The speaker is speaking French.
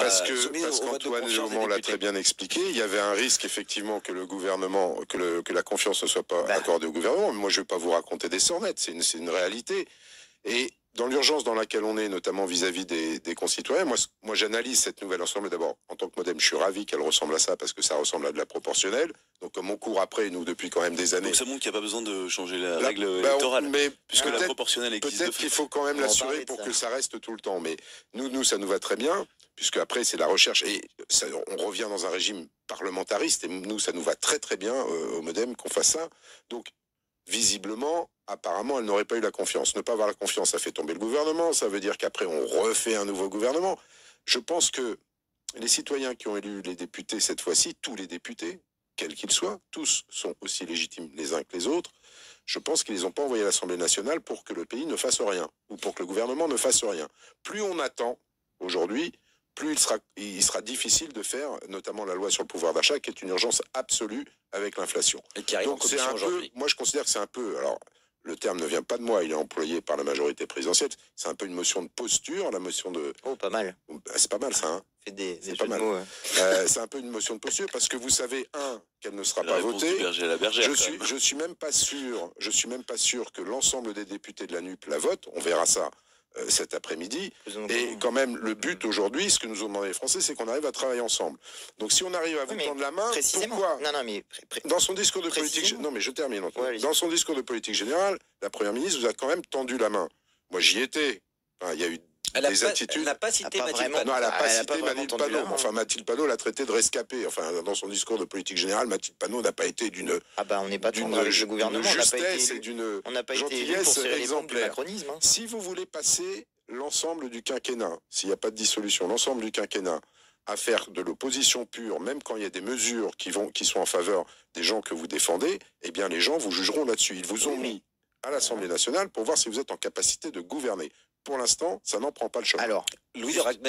parce qu'Antoine Léaumont l'a très bien expliqué, il y avait un risque effectivement que le gouvernement, que la confiance ne soit pas accordée au gouvernement. Mais moi, je ne vais pas vous raconter des sornettes, c'est une réalité. Et dans l'urgence dans laquelle on est, notamment vis-à-vis des concitoyens, moi j'analyse cette nouvelle ensemble. D'abord, en tant que modem, je suis ravi qu'elle ressemble à ça, parce que ça ressemble à de la proportionnelle. Donc comme on court après, nous, depuis quand même des années... Donc ça montre qu'il n'y a pas besoin de changer la règle électorale, puisque la proportionnelle existe. Peut-être qu'il faut quand même l'assurer pour que ça reste tout le temps. Mais nous, ça nous va très bien, puisque après, c'est la recherche. Et ça, on revient dans un régime parlementariste, et nous, ça nous va très très bien au modem qu'on fasse ça. Donc, visiblement, apparemment, elle n'aurait pas eu la confiance. Ne pas avoir la confiance, ça fait tomber le gouvernement. Ça veut dire qu'après, on refait un nouveau gouvernement. Je pense que les citoyens qui ont élu les députés cette fois-ci, tous les députés, quels qu'ils soient, tous sont aussi légitimes les uns que les autres. Je pense qu'ils ne les ont pas envoyés à l'Assemblée nationale pour que le pays ne fasse rien, ou pour que le gouvernement ne fasse rien. Plus on attend aujourd'hui, plus il sera difficile de faire, notamment la loi sur le pouvoir d'achat, qui est une urgence absolue avec l'inflation. Donc c'est un peu, moi je considère que c'est un peu, alors le terme ne vient pas de moi, il est employé par la majorité présidentielle, c'est un peu une motion de posture, la motion de... Oh, pas mal. C'est pas mal ça, hein. C'est pas mal. C'est un peu une motion de posture, parce que vous savez, qu'elle ne sera pas votée. Je suis même pas sûr que l'ensemble des députés de la NUP la votent. On verra ça cet après-midi. Et quand même, le but aujourd'hui, ce que nous ont demandé les Français, c'est qu'on arrive à travailler ensemble. Donc si on arrive à vous tendre la main, pourquoi dans son discours de politique... Non mais je termine. Dans son discours de politique générale, la Première ministre vous a quand même tendu la main. Moi j'y étais. Enfin, il y a eu des attitudes. Elle n'a pas cité Mathilde Panot. Non, elle n'a pas cité Mathilde Panot. Enfin, Mathilde Panot l'a traité de rescapée. Enfin, dans son discours de politique générale, Mathilde Panot n'a pas été d'une... on n'est pas d'une justesse et d'une gentillesse exemplaire. Hein. Si vous voulez passer l'ensemble du quinquennat, s'il n'y a pas de dissolution, l'ensemble du quinquennat, à faire de l'opposition pure, même quand il y a des mesures qui sont en faveur des gens que vous défendez, eh bien les gens vous jugeront là-dessus. Ils vous ont mis à l'Assemblée nationale pour voir si vous êtes en capacité de gouverner. Pour l'instant, ça n'en prend pas le chemin. Alors, Louise Ragnel.